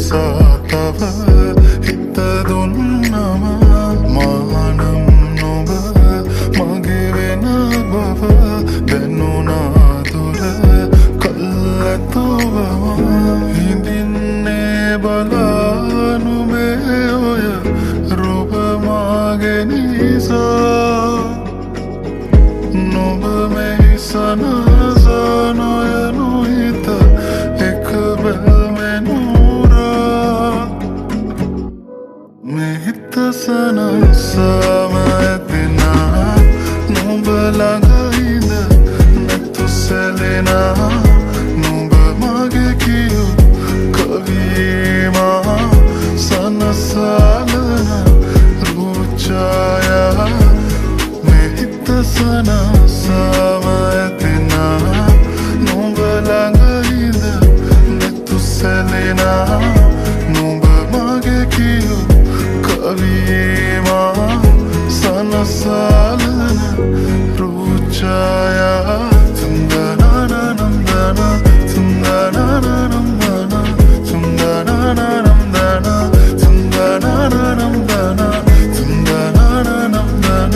සාතව හිත දුන්නම මානම් නොබ මගේ වෙන බව දැනුණා දුර කල්ඇතුවම හිඳින්නේ බලානුමේ ඔය රූප මාගේ නිසා නොබ මෙහි සනසා නොයනු හිත එක බැල්මෙනුරා මෙහිත සනසාම ඇතිනා නොබ ළඟ ඉඳ නැතු සැලෙනා නොබ මගේ කියු කවීමා සනසාලන රූචායා මෙහිත සනසාම ඇතිනා නොබ ළඟ ඉඳ නැතු සැලෙනා නොබ මගේ කියු කවීමා සනසාලන රූචායා තුන්දනනනම්දන තුන්දනනනම්දන තුන්දනනනම්දන තුන්දනනනම්දන තුන්දනනනම්දන තුන්දනනනම්දන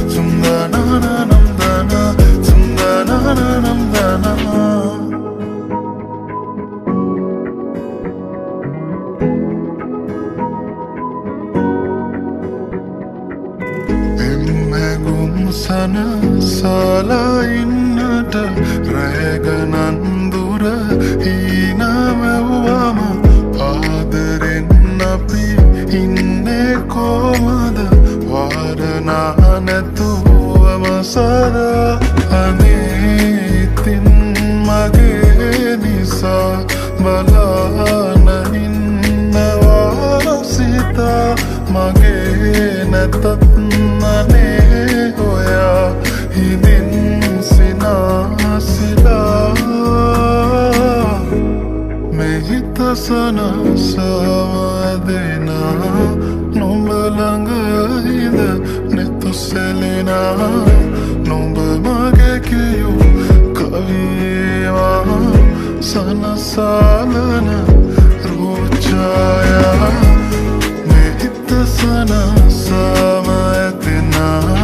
තුන්දනනනම්දන තුන්දනනනම්දන සනසාලා ඉන්නට රැගනන්දුර හීනමැව්වම ආදරෙන් අපි ඉන්නේ කොමද වාරනා නැතුවම සදා අනේ ඉතින් මගේ නිසා බලාන ඉන්නවා සිතා මගේ නැතත් අනේ ඔයා හිදින් සිනාසිලා මෙහිත සනසාවදෙනා නොඹ ළඟ ඉඳ නැතු සැලෙනා නොඹ මගේ කියු කවීවා සනසාලන රූචායා මෙහිත සනසාම ඇතිනා